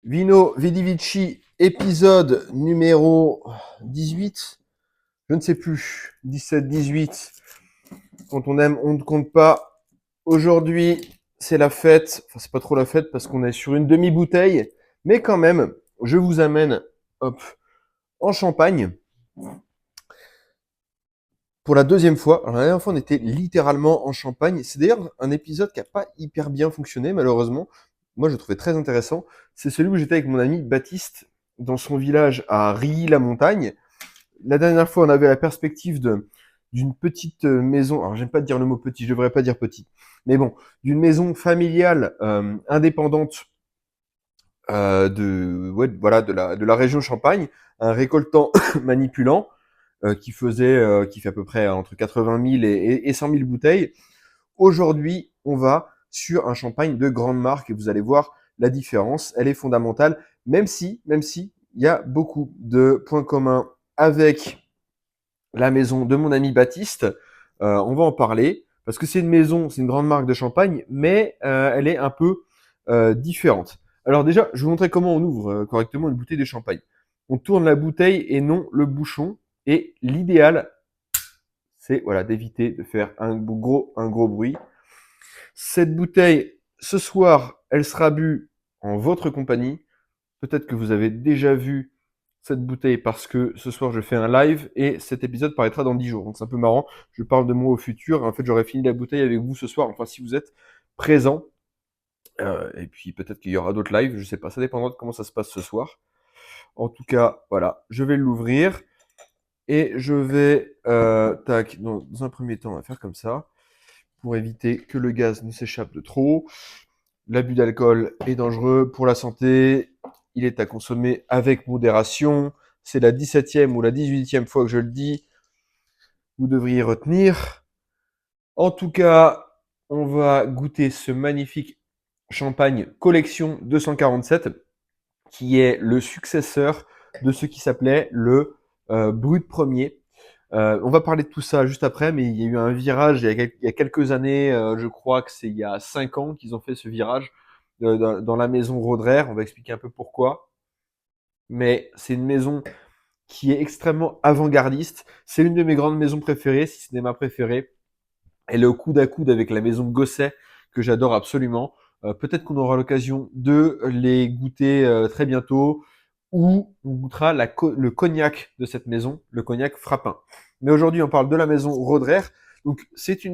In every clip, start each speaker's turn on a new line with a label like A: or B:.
A: Vino Vidi Vici, épisode numéro 18. Je ne sais plus. 17, 18. Quand on aime, on ne compte pas. Aujourd'hui, c'est la fête. Enfin, c'est pas trop la fête parce qu'on est sur une demi-bouteille. Mais quand même, je vous amène, hop, en Champagne. Pour la deuxième fois. Alors, la dernière fois, on était littéralement en Champagne. C'est d'ailleurs un épisode qui n'a pas hyper bien fonctionné, malheureusement. Moi, je le trouvais très intéressant. C'est celui où j'étais avec mon ami Baptiste dans son village à Rilly-la-Montagne. La dernière fois, on avait la perspective d'une petite maison. Alors, j'aime pas dire le mot petit, je devrais pas dire petit. Mais bon, d'une maison familiale indépendante voilà, de la région Champagne, un récoltant manipulant qui fait à peu près entre 80 000 et 100 000 bouteilles. Aujourd'hui, on va sur un champagne de grande marque et vous allez voir la différence. Elle est fondamentale, même si il y a beaucoup de points communs avec la maison de mon ami Baptiste. On va en parler parce que c'est une maison, c'est une grande marque de champagne, mais elle est un peu différente. Alors déjà, je vais vous montrer comment on ouvre correctement une bouteille de champagne. On tourne la bouteille et non le bouchon. Et l'idéal, c'est voilà, d'éviter de faire un gros bruit. Cette bouteille, ce soir, elle sera bue en votre compagnie. Peut-être que vous avez déjà vu cette bouteille parce que ce soir je fais un live et cet épisode paraîtra dans 10 jours. Donc c'est un peu marrant. Je parle de moi au futur. En fait, j'aurais fini la bouteille avec vous ce soir. Enfin, si vous êtes présent. Et puis peut-être qu'il y aura d'autres lives. Je sais pas. Ça dépendra de comment ça se passe ce soir. En tout cas, voilà. Je vais l'ouvrir. Et je vais, dans un premier temps, on va faire comme ça, pour éviter que le gaz ne s'échappe de trop. L'abus d'alcool est dangereux pour la santé. Il est à consommer avec modération. C'est la 17e ou la 18e fois que je le dis. Vous devriez retenir. En tout cas, on va goûter ce magnifique champagne collection 247, qui est le successeur de ce qui s'appelait le Brut Premier. On va parler de tout ça juste après, mais il y a eu un virage il y a quelques années, je crois que c'est il y a 5 ans qu'ils ont fait ce virage dans la maison Roderer. On va expliquer un peu pourquoi. Mais c'est une maison qui est extrêmement avant-gardiste. C'est l'une de mes grandes maisons préférées, si ce n'est ma préférée. Elle est au coude à coude avec la maison Gosset, que j'adore absolument. Peut-être qu'on aura l'occasion de les goûter très bientôt, ou on goûtera le cognac de cette maison, le cognac Frappin. Mais aujourd'hui, on parle de la maison Roderer. Donc, c'est une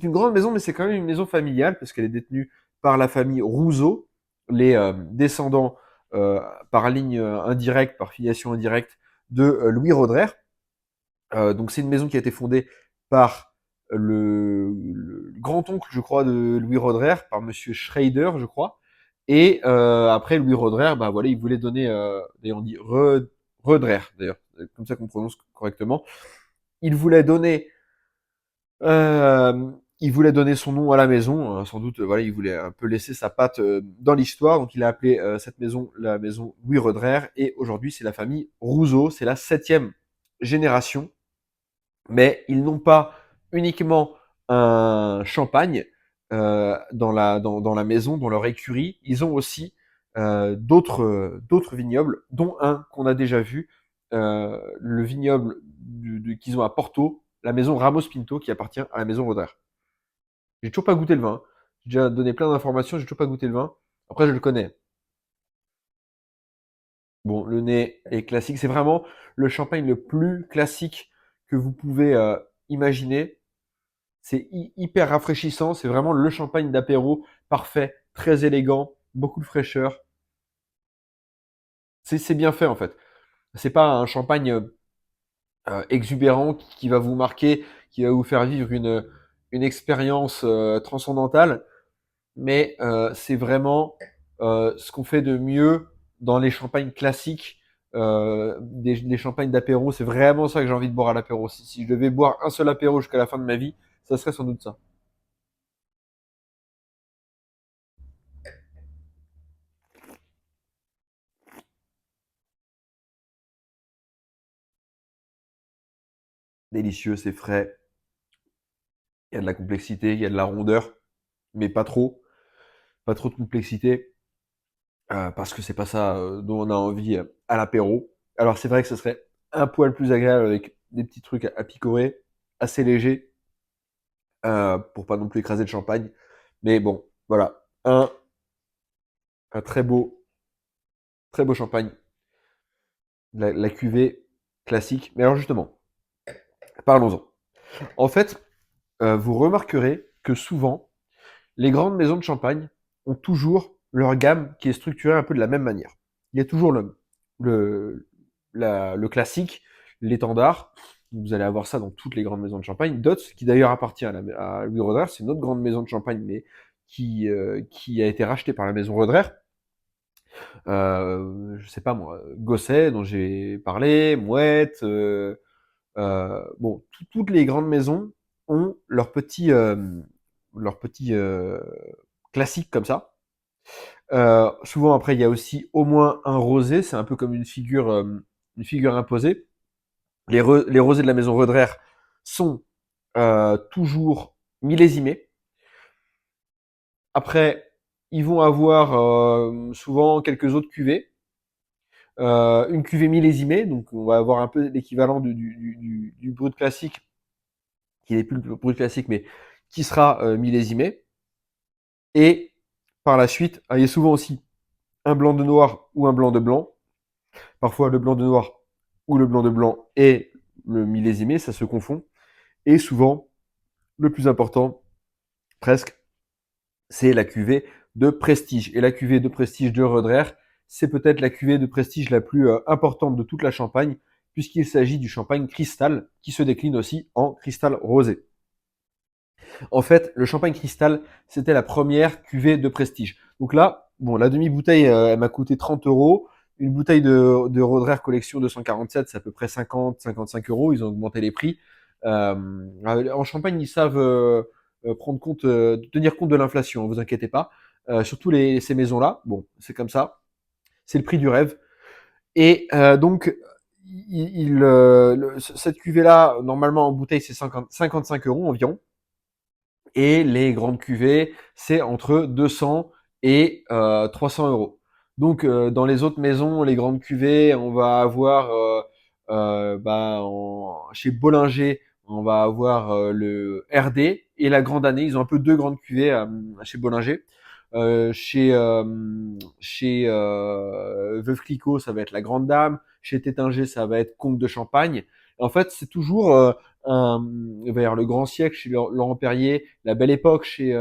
A: grande maison, mais c'est quand même une maison familiale, parce qu'elle est détenue par la famille Rousseau, les descendants par ligne indirecte, par filiation indirecte, de Louis Roderer. Donc, c'est une maison qui a été fondée par le grand-oncle, je crois, de Louis Roderer, par Monsieur Schrader, je crois. Et après, Louis Roderer, bah voilà, il voulait donner, d'ailleurs on dit Roderer, d'ailleurs, comme ça qu'on prononce correctement. Il voulait donner, il voulait donner son nom à la maison, sans doute, voilà, il voulait un peu laisser sa patte dans l'histoire, donc il a appelé cette maison la maison Louis Roderer, et aujourd'hui c'est la famille Rousseau, c'est la 7e génération, mais ils n'ont pas uniquement un champagne dans la maison, dans leur écurie, ils ont aussi d'autres vignobles, dont un qu'on a déjà vu, le vignoble qu'ils ont à Porto, la maison Ramos Pinto, qui appartient à la maison Roder. J'ai toujours pas goûté le vin. J'ai déjà donné plein d'informations, j'ai toujours pas goûté le vin. Après, je le connais. Bon, le nez est classique. C'est vraiment le champagne le plus classique que vous pouvez imaginer. C'est hyper rafraîchissant. C'est vraiment le champagne d'apéro parfait, très élégant, beaucoup de fraîcheur. C'est bien fait en fait. C'est pas un champagne exubérant qui va vous marquer, qui va vous faire vivre une expérience transcendantale, mais c'est vraiment ce qu'on fait de mieux dans les champagnes classiques, des champagnes d'apéro. C'est vraiment ça que j'ai envie de boire à l'apéro. Si je devais boire un seul apéro jusqu'à la fin de ma vie, ça serait sans doute ça. Délicieux, c'est frais, il y a de la complexité, il y a de la rondeur, mais pas trop de complexité. parce que c'est pas ça dont on a envie à l'apéro. Alors c'est vrai que ce serait un poil plus agréable avec des petits trucs à picorer, assez légers, pour pas non plus écraser le champagne. Mais bon, voilà, un très beau champagne, la cuvée classique. Mais alors justement, parlons-en. En fait, vous remarquerez que souvent, les grandes maisons de champagne ont toujours leur gamme qui est structurée un peu de la même manière. Il y a toujours le, le classique, l'étendard. Vous allez avoir ça dans toutes les grandes maisons de champagne. Dotz, qui d'ailleurs appartient à Louis Roederer, c'est une autre grande maison de champagne, mais qui a été rachetée par la maison Roederer. Je sais pas moi, Gosset, dont j'ai parlé, Mouette, bon, toutes les grandes maisons ont leur petit classique comme ça. Souvent après, il y a aussi au moins un rosé, c'est un peu comme une figure imposée. Les rosés de la maison Roederer sont toujours millésimés. Après, ils vont avoir souvent quelques autres cuvées. Une cuvée millésimée, donc on va avoir un peu l'équivalent du brut classique, qui n'est plus le brut classique, mais qui sera millésimé. Et par la suite, il y a souvent aussi un blanc de noir ou un blanc de blanc. Parfois le blanc de noir ou le blanc de blanc et le millésimé, ça se confond. Et souvent, le plus important, presque, c'est la cuvée de prestige. Et la cuvée de prestige de Roederer, c'est peut-être la cuvée de prestige la plus importante de toute la Champagne, puisqu'il s'agit du champagne cristal, qui se décline aussi en cristal rosé. En fait, le champagne cristal, c'était la première cuvée de prestige. Donc là, bon, la demi-bouteille, elle m'a coûté 30 euros. Une bouteille de Roederer Collection 247, c'est à peu près 50-55 euros. Ils ont augmenté les prix. En Champagne, ils savent prendre compte, tenir compte de l'inflation. Vous inquiétez pas. Surtout ces maisons-là. Bon, c'est comme ça. C'est le prix du rêve. Et donc, cette cuvée-là, normalement en bouteille, c'est 55 euros environ. Et les grandes cuvées, c'est entre 200 et 300 euros. Donc, dans les autres maisons, les grandes cuvées, on va avoir chez Bollinger, on va avoir le RD et la Grande Année. Ils ont un peu deux grandes cuvées chez Bollinger. Veuve Clicquot, ça va être la Grande Dame. Chez Tétinger, ça va être Comte de Champagne. Et en fait, c'est toujours vers le Grand Siècle chez Laurent Perrier, la Belle Époque chez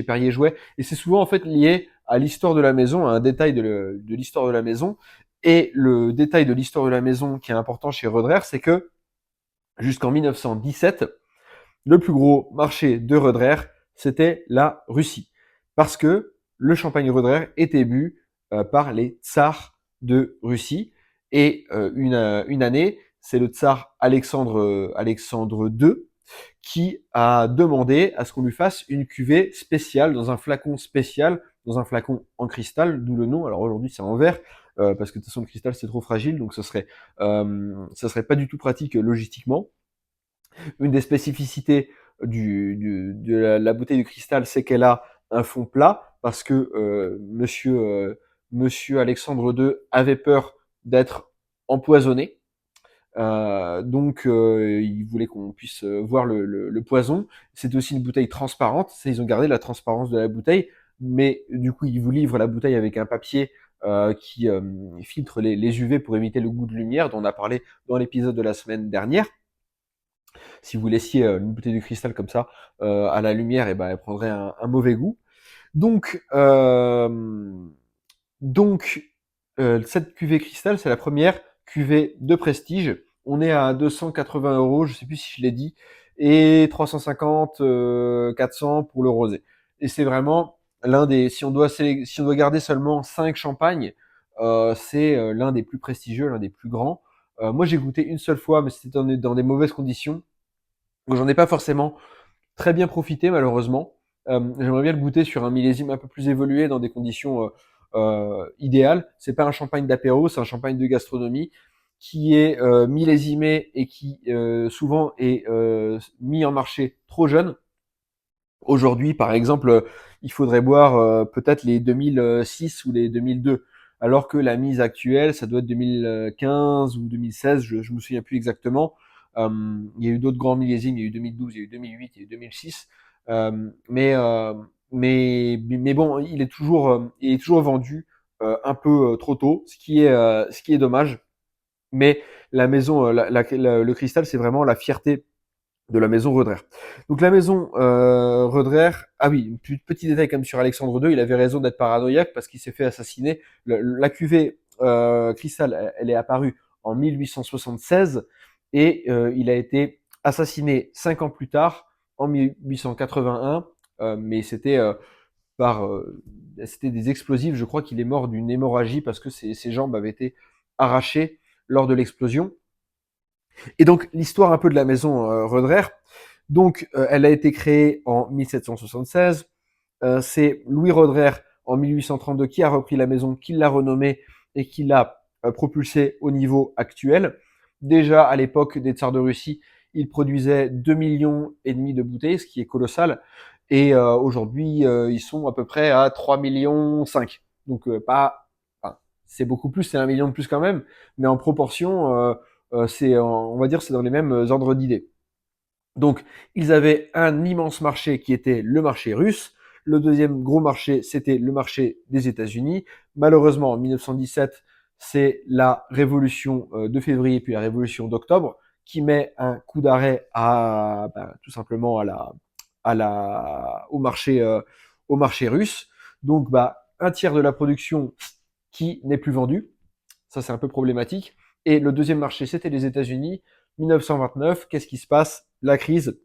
A: Perrier Jouet. Et c'est souvent en fait lié à l'histoire de la maison, à un détail de l'histoire de la maison. Et le détail de l'histoire de la maison qui est important chez Roederer, c'est que jusqu'en 1917, le plus gros marché de Roederer, c'était la Russie. Parce que le champagne Roederer était bu par les tsars de Russie. Et une année, c'est le tsar Alexandre II qui a demandé à ce qu'on lui fasse une cuvée spéciale dans un flacon spécial, dans un flacon en cristal, d'où le nom. Alors aujourd'hui c'est en verre, parce que de toute façon le cristal c'est trop fragile, donc ça serait pas du tout pratique logistiquement. Une des spécificités de la bouteille de cristal, c'est qu'elle a un fond plat, parce que monsieur Alexandre II avait peur d'être empoisonné. Donc, ils voulaient qu'on puisse voir le poison. C'est aussi une bouteille transparente. Ils ont gardé la transparence de la bouteille, mais du coup, ils vous livrent la bouteille avec un papier qui filtre les UV pour éviter le goût de lumière, dont on a parlé dans l'épisode de la semaine dernière. Si vous laissiez une bouteille de cristal comme ça à la lumière, et ben, elle prendrait un mauvais goût. Donc, donc cette cuvée cristal, c'est la première cuvée de prestige. On est à 280 euros, je sais plus si je l'ai dit, et 350, 400 pour le rosé. Et c'est vraiment l'un des, si on doit garder seulement 5 champagnes, c'est l'un des plus prestigieux, l'un des plus grands. Moi, j'ai goûté une seule fois, mais c'était dans des mauvaises conditions. Donc, j'en ai pas forcément très bien profité, malheureusement. J'aimerais bien le goûter sur un millésime un peu plus évolué, dans des conditions idéales. C'est pas un champagne d'apéro, c'est un champagne de gastronomie qui est millésimé et qui souvent est mis en marché trop jeune. Aujourd'hui, par exemple, il faudrait boire peut-être les 2006 ou les 2002, alors que la mise actuelle, ça doit être 2015 ou 2016, je me souviens plus exactement. Il y a eu d'autres grands millésimes, il y a eu 2012, il y a eu 2008, il y a eu 2006, euh, mais, euh, mais bon, il est toujours vendu un peu trop tôt, ce qui est dommage. Mais la maison, le cristal, c'est vraiment la fierté de la maison Roederer. Donc la maison Roederer, ah oui, petit détail comme sur Alexandre II, il avait raison d'être paranoïaque parce qu'il s'est fait assassiner. La cuvée Cristal, elle est apparue en 1876 et il a été assassiné 5 ans plus tard, en 1881, mais par, c'était des explosifs. Je crois qu'il est mort d'une hémorragie parce que ses jambes avaient été arrachées lors de l'explosion. Et donc l'histoire un peu de la maison Roederer, donc elle a été créée en 1776. C'est Louis Roederer en 1832 qui a repris la maison, qui l'a renommée et qui l'a propulsée au niveau actuel. Déjà à l'époque des tsars de Russie, il produisait 2,5 millions de bouteilles, ce qui est colossal. Et aujourd'hui, ils sont à peu près à 3,5 millions. Donc pas, enfin, c'est beaucoup plus, c'est 1 million de plus quand même, mais en proportion, on va dire, c'est dans les mêmes ordres d'idées. Donc, ils avaient un immense marché qui était le marché russe. Le deuxième gros marché, c'était le marché des États-Unis. Malheureusement, en 1917, c'est la révolution de février puis la révolution d'octobre qui met un coup d'arrêt à tout simplement au marché russe. Donc, un tiers de la production qui n'est plus vendue. Ça, c'est un peu problématique. Et le deuxième marché, c'était les États-Unis. 1929, qu'est-ce qui se passe? La crise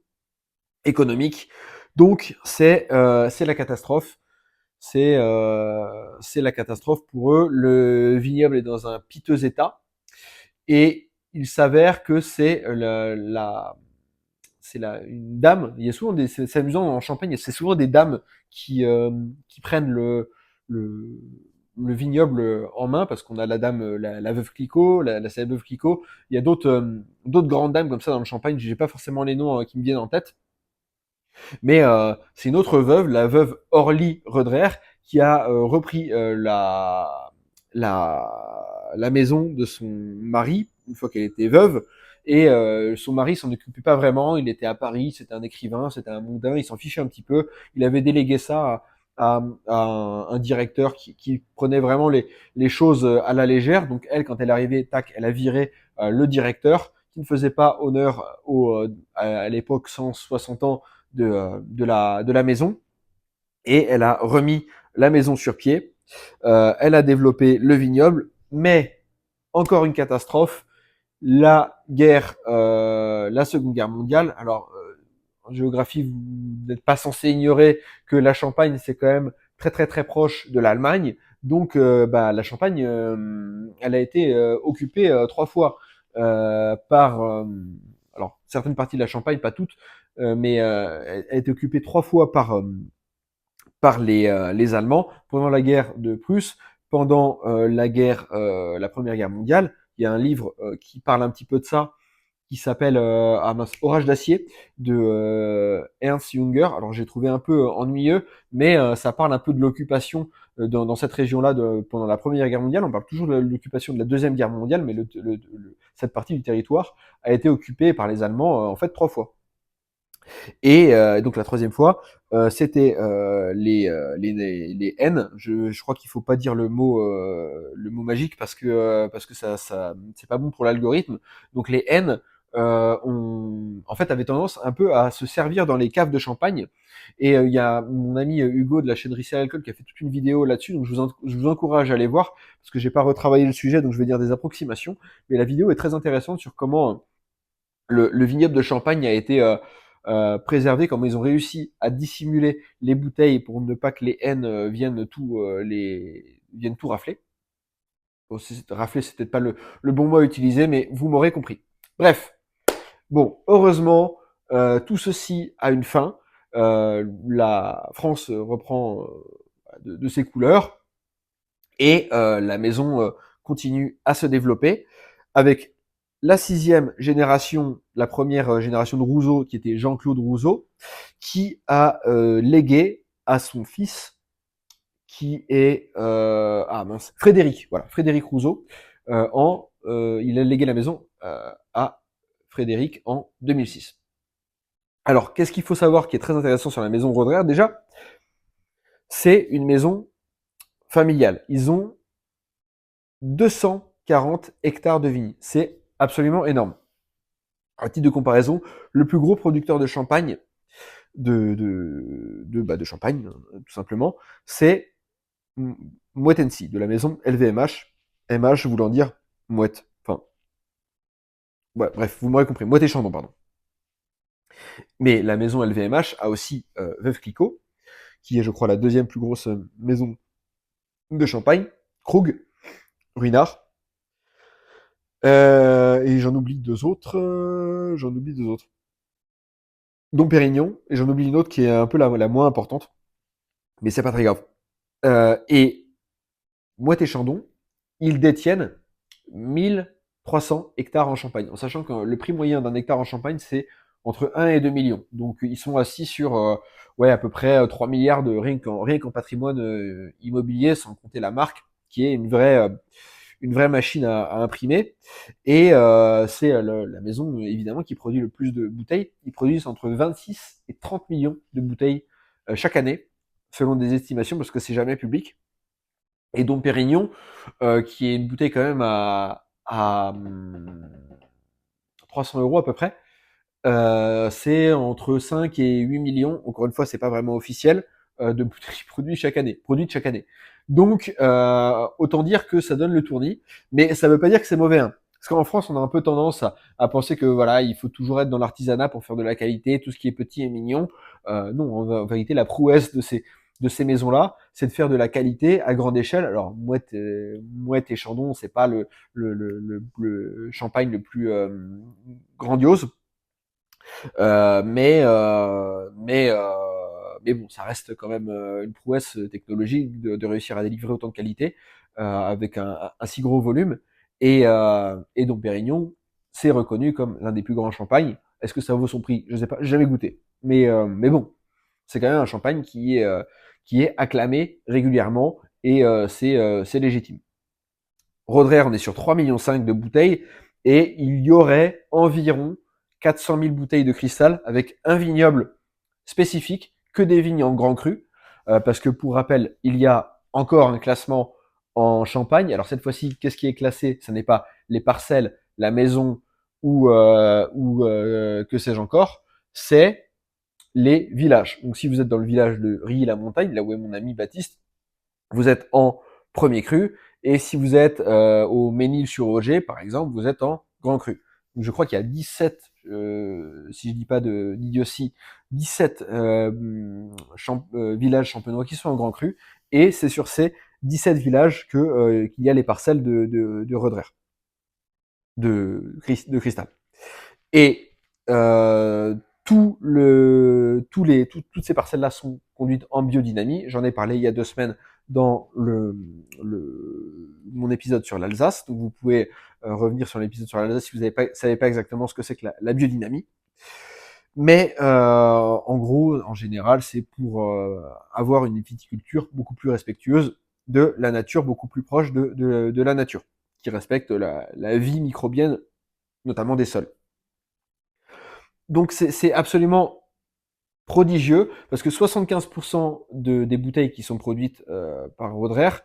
A: économique. Donc c'est la catastrophe. C'est la catastrophe pour eux. Le vignoble est dans un piteux état et il s'avère que une dame. Il y a souvent c'est amusant en Champagne, c'est souvent des dames qui prennent le le vignoble en main parce qu'on a la dame, la veuve Clicquot, la célèbre veuve Clicquot. Il y a d'autres grandes dames comme ça dans le Champagne. J'ai pas forcément les noms qui me viennent en tête. Mais c'est une autre veuve, la veuve Orly Roederer, qui a repris la maison de son mari une fois qu'elle était veuve. Et son mari s'en occupait pas vraiment. Il était à Paris, c'était un écrivain, c'était un mondain, il s'en fichait un petit peu. Il avait délégué ça à un directeur qui prenait vraiment les choses à la légère. Donc elle, quand elle arrivait, tac, elle a viré le directeur qui ne faisait pas honneur à l'époque 160 ans de la maison et elle a remis la maison sur pied. Elle a développé le vignoble, mais encore une catastrophe, la Seconde Guerre mondiale. Alors, en géographie, vous n'êtes pas censé ignorer que la Champagne, c'est quand même très très très proche de l'Allemagne. Donc, la Champagne, elle a été occupée 3 fois par, alors certaines parties de la Champagne, pas toutes, mais elle a été occupée 3 fois par les Allemands pendant la guerre de Prusse, pendant la Première Guerre mondiale. Il y a un livre qui parle un petit peu de ça, qui s'appelle Orage d'acier de Ernst Junger. Alors j'ai trouvé un peu ennuyeux, mais ça parle un peu de l'occupation dans cette région-là pendant la Première Guerre mondiale. On parle toujours de l'occupation de la Deuxième Guerre mondiale, mais cette partie du territoire a été occupée par les Allemands en fait 3 fois. Et donc la troisième fois, c'était les N. Je crois qu'il faut pas dire le mot magique parce que ça c'est pas bon pour l'algorithme. Donc les N en fait avaient tendance un peu à se servir dans les caves de champagne. Et il y a mon ami Hugo de la chaîne Risser Alcool qui a fait toute une vidéo là-dessus. Donc je vous encourage à aller voir parce que j'ai pas retravaillé le sujet, donc je vais dire des approximations. Mais la vidéo est très intéressante sur comment le vignoble de Champagne a été préservé, comment ils ont réussi à dissimuler les bouteilles pour ne pas que les haines viennent tout rafler. Bon, rafler, c'est peut-être pas le bon mot à utiliser, mais vous m'aurez compris. Bref, bon, heureusement, tout ceci a une fin. La France reprend de ses couleurs et la maison continue à se développer avec la 6e génération, la première génération de Rouzot, qui était Jean-Claude Rouzot, qui a légué à son fils, qui est Frédéric, voilà, Frédéric Rouzot, il a légué la maison à Frédéric en 2006. Alors, qu'est-ce qu'il faut savoir qui est très intéressant sur la maison Roderer? Déjà, c'est une maison familiale. Ils ont 240 hectares de vignes. C'est absolument énorme. À titre de comparaison, le plus gros producteur de champagne, de champagne, tout simplement, c'est Moët Hennessy, de la maison LVMH. MH voulant dire mouette. Enfin, ouais, bref, vous m'aurez compris. Moët et Chandon, pardon. Mais la maison LVMH a aussi Veuve Clicquot, qui est, je crois, la deuxième plus grosse maison de champagne. Krug, Ruinart. Et j'en oublie deux autres. Dom Pérignon, et j'en oublie une autre qui est un peu la moins importante, mais c'est pas très grave. Et Moët et Chandon, ils détiennent 1300 hectares en Champagne, en sachant que le prix moyen d'un hectare en Champagne, c'est entre 1 et 2 millions. Donc ils sont assis sur à peu près 3 milliards de rien qu'en patrimoine immobilier, sans compter la marque, qui est une vraie machine à imprimer. Et c'est la maison, évidemment, qui produit le plus de bouteilles. Ils produisent entre 26 et 30 millions de bouteilles chaque année, selon des estimations, parce que c'est jamais public. Et Dom Pérignon, qui est une bouteille quand même à 300 € à peu près, c'est entre 5 et 8 millions, encore une fois, c'est pas vraiment officiel, de bouteilles produites chaque année. Donc, autant dire que ça donne le tournis, mais ça veut pas dire que c'est mauvais, hein. Parce qu'en France, on a un peu tendance à penser que voilà, il faut toujours être dans l'artisanat pour faire de la qualité, tout ce qui est petit et mignon. Non, en vérité, la prouesse de ces maisons-là, c'est de faire de la qualité à grande échelle. Alors, Moët et Chandon, c'est pas le champagne le plus grandiose, mais bon, ça reste quand même une prouesse technologique de réussir à délivrer autant de qualité avec un si gros volume. Et donc Pérignon, c'est reconnu comme l'un des plus grands champagnes. Est-ce que ça vaut son prix? Je sais pas, j'ai jamais goûté. Mais bon, c'est quand même un champagne qui est acclamé régulièrement et c'est légitime. Roderer, on est sur 3,5 millions de bouteilles et il y aurait environ 400 000 bouteilles de cristal avec un vignoble spécifique, que des vignes en grand cru, parce que pour rappel, il y a encore un classement en Champagne. Alors cette fois-ci, qu'est-ce qui est classé? Ce n'est pas les parcelles, la maison ou que sais-je encore, c'est les villages. Donc si vous êtes dans le village de Rilly-la-Montagne, là où est mon ami Baptiste, vous êtes en premier cru, et si vous êtes au Ménil-sur-Auger, par exemple, vous êtes en grand cru. Donc je crois qu'il y a 17, si je dis pas d'idiotie, 17 villages champenois qui sont en grand cru, et c'est sur ces 17 villages qu'il y a les parcelles de Roderer, de cristal. Et toutes ces parcelles-là sont conduites en biodynamie. J'en ai parlé il y a 2 semaines dans mon épisode sur l'Alsace. Donc vous pouvez revenir sur l'épisode sur l'Alsace si vous savez pas exactement ce que c'est que la biodynamie. Mais en gros, en général, c'est pour avoir une viticulture beaucoup plus respectueuse de la nature, beaucoup plus proche de la nature, qui respecte la vie microbienne, notamment des sols. Donc c'est absolument prodigieux, parce que 75% des bouteilles qui sont produites par Roderer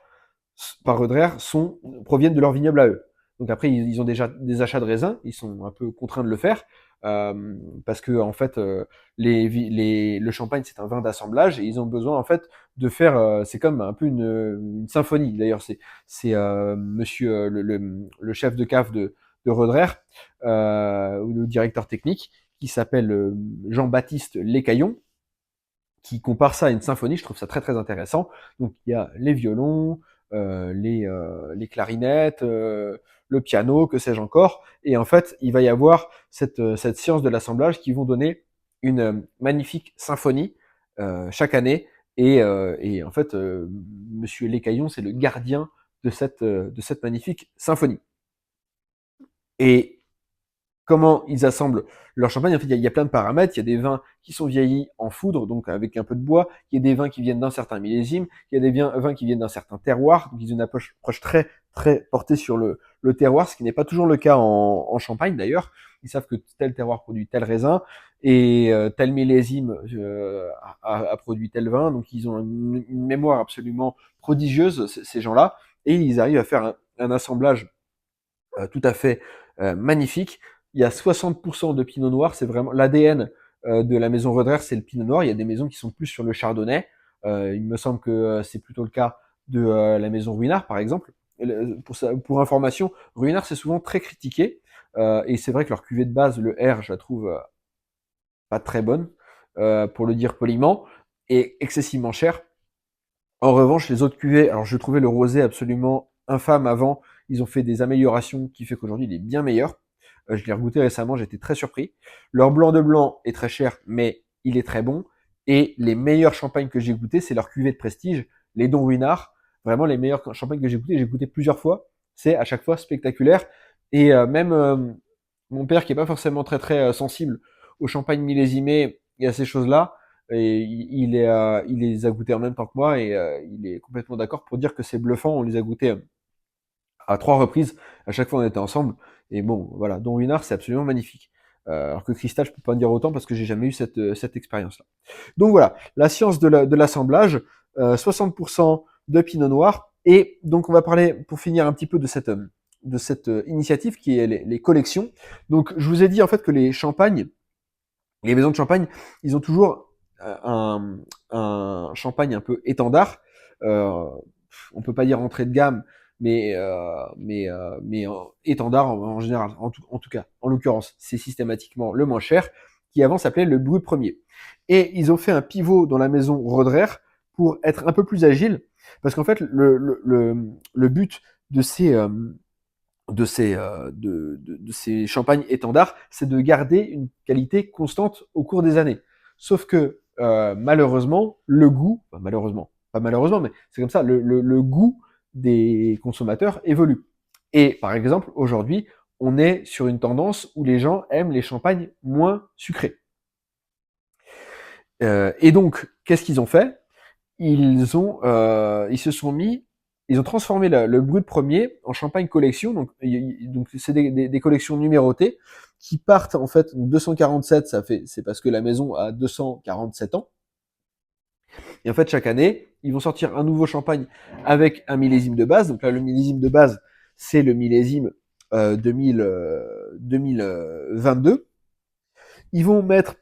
A: proviennent de leur vignoble à eux. Donc après, ils ont déjà des achats de raisins, ils sont un peu contraints de le faire, parce que en fait, le champagne, c'est un vin d'assemblage, et ils ont besoin en fait de faire, c'est comme un peu une symphonie. D'ailleurs, c'est monsieur le chef de cave de Roderer, ou le directeur technique, qui s'appelle Jean-Baptiste Lécaillon, qui compare ça à une symphonie. Je trouve ça très très intéressant. Donc il y a les violons, les clarinettes, le piano, que sais-je encore. Et en fait, il va y avoir cette science de l'assemblage qui vont donner une magnifique symphonie chaque année. Et en fait, Monsieur Lécaillon, c'est le gardien de cette magnifique symphonie. Et comment ils assemblent leur champagne. En fait, il y a plein de paramètres. Il y a des vins qui sont vieillis en foudre, donc avec un peu de bois. Il y a des vins qui viennent d'un certain millésime. Il y a des vins qui viennent d'un certain terroir. Donc, ils ont une approche très, très portée sur le terroir, ce qui n'est pas toujours le cas en Champagne d'ailleurs. Ils savent que tel terroir produit tel raisin et tel millésime a produit tel vin. Donc, ils ont une mémoire absolument prodigieuse, ces gens-là, et ils arrivent à faire un assemblage tout à fait magnifique. Il y a 60% de pinot noir, c'est vraiment l'ADN de la maison Roederer, c'est le pinot noir. Il y a des maisons qui sont plus sur le chardonnay. Il me semble que c'est plutôt le cas de la maison Ruinart, par exemple. Pour information, Ruinart, c'est souvent très critiqué. Et c'est vrai que leur cuvée de base, le R, je la trouve pas très bonne, pour le dire poliment, et excessivement chère. En revanche, les autres cuvées, alors je trouvais le rosé absolument infâme avant. Ils ont fait des améliorations qui fait qu'aujourd'hui il est bien meilleur. Je l'ai regoûté récemment, j'étais très surpris. Leur blanc de blanc est très cher, mais il est très bon. Et les meilleurs champagnes que j'ai goûtés, c'est leur cuvée de prestige, les Dom Ruinart. Vraiment les meilleurs champagnes que j'ai goûté plusieurs fois. C'est à chaque fois spectaculaire. Et même mon père, qui est pas forcément très très sensible au champagne millésimé et à ces choses-là, et il les a goûtés en même temps que moi et il est complètement d'accord pour dire que c'est bluffant. On les a goûtés à 3 reprises. À chaque fois, on était ensemble. Et bon, voilà, Don Ruinart, c'est absolument magnifique. Alors que Cristal, je peux pas en dire autant parce que j'ai jamais eu cette expérience-là. Donc voilà, la science de l'assemblage, 60% de Pinot Noir. Et donc on va parler, pour finir un petit peu de cette initiative qui est les collections. Donc je vous ai dit en fait que les champagnes, les maisons de champagne, ils ont toujours un champagne un peu étendard. On peut pas dire entrée de gamme, mais étendard en général, en tout cas. En l'occurrence, c'est systématiquement le moins cher, qui avant s'appelait le Brut Premier. Et ils ont fait un pivot dans la maison Roederer pour être un peu plus agile, parce qu'en fait, le but de ces champagnes étendards, c'est de garder une qualité constante au cours des années. Sauf que malheureusement, le goût, enfin, malheureusement, pas malheureusement, mais c'est comme ça, le goût des consommateurs évolue. Et par exemple, aujourd'hui, on est sur une tendance où les gens aiment les champagnes moins sucrés. Et donc, qu'est-ce qu'ils ont fait? Ils se sont mis, ils ont transformé le Brut Premier en champagne collection. Donc c'est des collections numérotées qui partent en fait 247. C'est parce que la maison a 247 ans. Et en fait, chaque année, ils vont sortir un nouveau champagne avec un millésime de base. Donc là, le millésime de base, c'est le millésime 2022. Ils vont mettre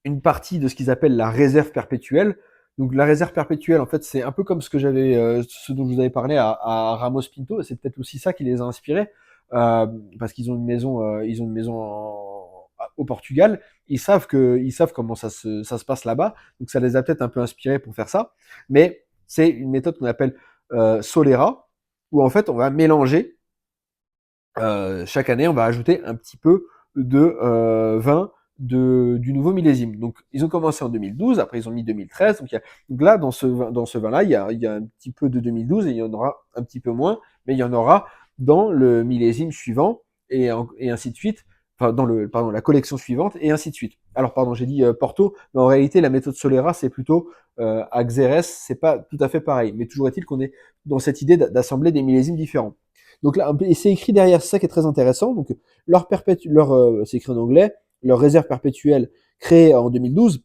A: une partie de ce qu'ils appellent la réserve perpétuelle. Donc la réserve perpétuelle, en fait, c'est un peu comme ce dont je vous avais parlé à Ramos Pinto. C'est peut-être aussi ça qui les a inspirés, parce qu'ils ont une maison, au Portugal. Ils savent comment ça se passe là-bas. Donc ça les a peut-être un peu inspirés pour faire ça. Mais c'est une méthode qu'on appelle Solera, où en fait on va mélanger chaque année, on va ajouter un petit peu de vin du nouveau millésime. Donc, ils ont commencé en 2012, après ils ont mis 2013. Donc là, dans ce vin-là, il y a un petit peu de 2012 et il y en aura un petit peu moins, mais il y en aura dans le millésime suivant et ainsi de suite. Enfin, la collection suivante et ainsi de suite. Alors, pardon, j'ai dit Porto, mais en réalité, la méthode Solera, c'est plutôt à Xérès, c'est pas tout à fait pareil. Mais toujours est-il qu'on est dans cette idée d'assembler des millésimes différents. Donc là, et c'est écrit derrière, c'est ça qui est très intéressant. Donc c'est écrit en anglais, leur réserve perpétuelle créée en 2012.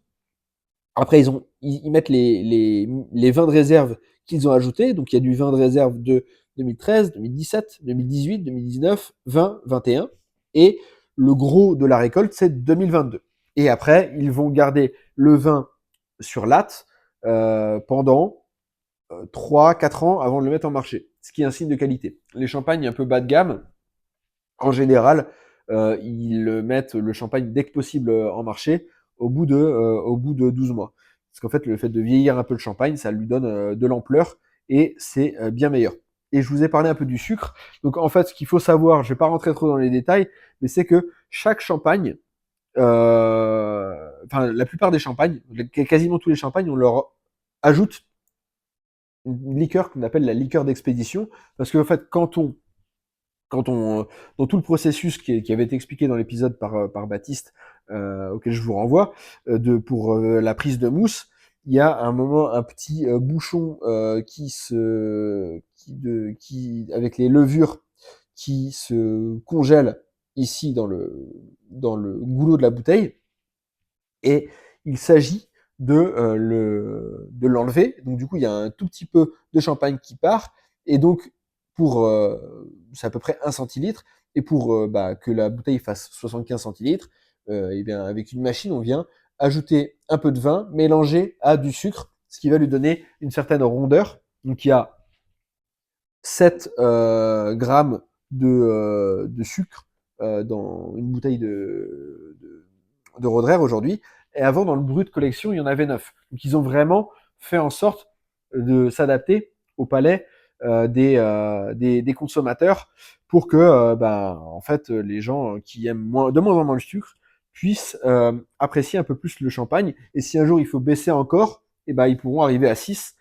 A: Après, ils mettent les vins de réserve qu'ils ont ajoutés. Donc il y a du vin de réserve de 2013, 2017, 2018, 2019, 20, 21. Et le gros de la récolte, c'est 2022. Et après, ils vont garder le vin sur latte pendant 3-4 ans avant de le mettre en marché, ce qui est un signe de qualité. Les champagnes un peu bas de gamme, en général, ils mettent le champagne dès que possible en marché au bout de 12 mois. Parce qu'en fait, le fait de vieillir un peu le champagne, ça lui donne de l'ampleur et c'est bien meilleur. Et je vous ai parlé un peu du sucre. Donc en fait, ce qu'il faut savoir, je vais pas rentrer trop dans les détails, mais c'est que chaque champagne, enfin la plupart des champagnes, quasiment tous les champagnes, on leur ajoute une liqueur qu'on appelle la liqueur d'expédition, parce que en fait, quand on dans tout le processus qui avait été expliqué dans l'épisode par Baptiste, auquel je vous renvoie, pour la prise de mousse, il y a à un moment un petit bouchon qui avec les levures qui se congèle ici dans le goulot de la bouteille, et il s'agit de l'enlever. Donc du coup, il y a un tout petit peu de champagne qui part, et donc c'est à peu près 1 centilitre, et pour que la bouteille fasse 75 centilitres, et bien avec une machine, on vient ajouter un peu de vin mélangé à du sucre, ce qui va lui donner une certaine rondeur. Donc il y a 7 grammes de sucre dans une bouteille de Roderer aujourd'hui. Et avant, dans le brut collection, il y en avait 9. Donc ils ont vraiment fait en sorte de s'adapter au palais des consommateurs, pour que en fait, les gens qui aiment de moins en moins le sucre puissent apprécier un peu plus le champagne. Et si un jour il faut baisser encore, et ben, ils pourront arriver à 6,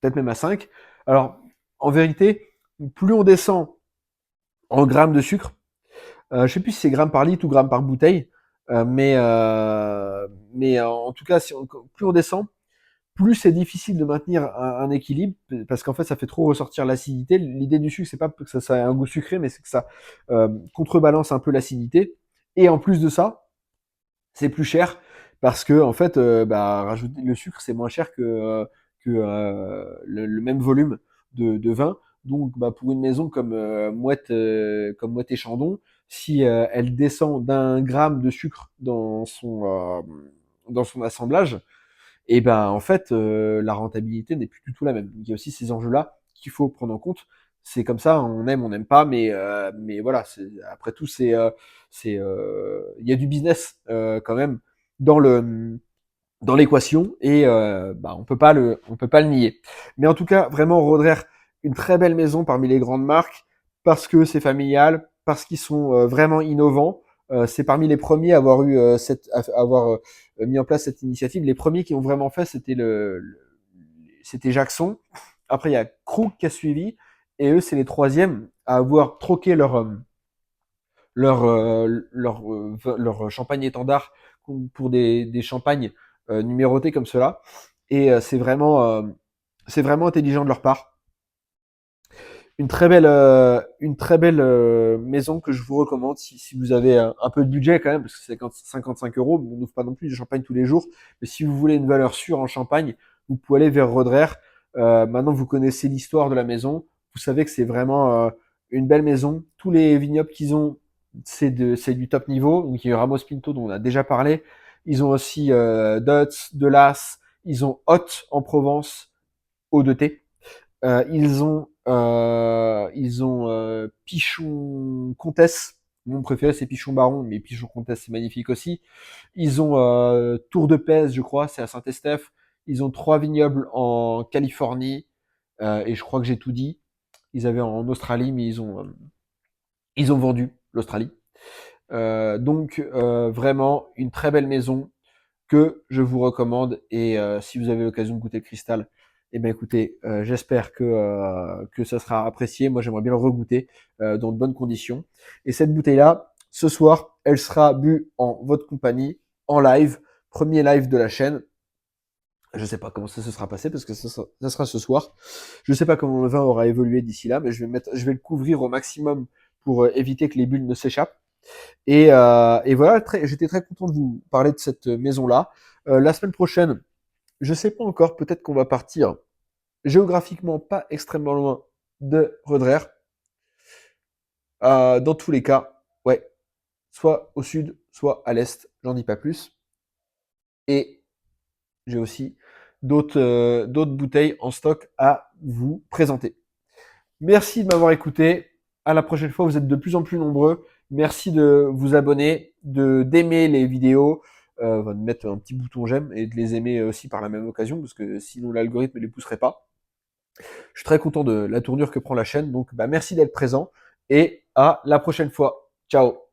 A: peut-être même à 5. Alors, en vérité, plus on descend en grammes de sucre, je sais plus si c'est grammes par litre ou grammes par bouteille, mais en tout cas, plus on descend, plus c'est difficile de maintenir un équilibre, parce qu'en fait, ça fait trop ressortir l'acidité. L'idée du sucre, c'est pas que ça ait un goût sucré, mais c'est que ça contrebalance un peu l'acidité. Et en plus de ça, c'est plus cher, parce que en fait, rajouter le sucre, c'est moins cher que le même volume de vin. Donc, pour une maison comme Mouette et Chandon, si elle descend d'1 gramme de sucre dans son assemblage, et ben en fait, la rentabilité n'est plus du tout la même. Donc, il y a aussi ces enjeux-là qu'il faut prendre en compte. C'est comme ça, on aime, on n'aime pas, mais voilà. Après tout, il y a du business quand même dans l'équation, et on peut pas le nier. Mais en tout cas, vraiment, Roderer, une très belle maison parmi les grandes marques, parce que c'est familial, parce qu'ils sont vraiment innovants. C'est parmi les premiers à avoir mis en place cette initiative. Les premiers qui ont vraiment fait, c'était Jackson. Après, il y a Krug qui a suivi, et eux, c'est les troisièmes à avoir troqué leur champagne étendard pour des champagnes numérotés comme cela. Et c'est vraiment intelligent de leur part. Une très belle maison que je vous recommande si vous avez un peu de budget quand même, parce que c'est 55 euros. On n'ouvre pas non plus du champagne tous les jours, mais si vous voulez une valeur sûre en champagne, vous pouvez aller vers Roderer. Maintenant, vous connaissez l'histoire de la maison, vous savez que c'est vraiment une belle maison. Tous les vignobles qu'ils ont, c'est du top niveau. Donc il y a Ramos Pinto dont on a déjà parlé. Ils ont aussi Dutz, Delas, ils ont Hôte en Provence, eau de thé. Ils ont Pichon Comtesse. Mon préféré, c'est Pichon Baron, mais Pichon Comtesse, c'est magnifique aussi. Ils ont Tour de Pèse, je crois, c'est à Saint-Estèphe. Ils ont 3 vignobles en Californie, et je crois que j'ai tout dit. Ils avaient en Australie, mais ils ont vendu l'Australie. Donc vraiment une très belle maison que je vous recommande. Et si vous avez l'occasion de goûter le cristal, eh bien écoutez, j'espère que ça sera apprécié. Moi, j'aimerais bien le regoûter dans de bonnes conditions. Et cette bouteille-là, ce soir, elle sera bue en votre compagnie, en live, premier live de la chaîne. Je sais pas comment ça se sera passé, parce que ça sera ce soir. Je sais pas comment le vin aura évolué d'ici là, mais je vais le couvrir au maximum pour éviter que les bulles ne s'échappent. Et voilà, j'étais très content de vous parler de cette maison-là. La semaine prochaine, je sais pas encore, peut-être qu'on va partir géographiquement pas extrêmement loin de Roderer. Dans tous les cas, ouais, soit au sud, soit à l'est, j'en dis pas plus. Et j'ai aussi d'autres bouteilles en stock à vous présenter. Merci de m'avoir écouté. À la prochaine fois, vous êtes de plus en plus nombreux. Merci de vous abonner, d'aimer les vidéos, de mettre un petit bouton j'aime, et de les aimer aussi par la même occasion, parce que sinon l'algorithme ne les pousserait pas. Je suis très content de la tournure que prend la chaîne, donc merci d'être présent, et à la prochaine fois. Ciao.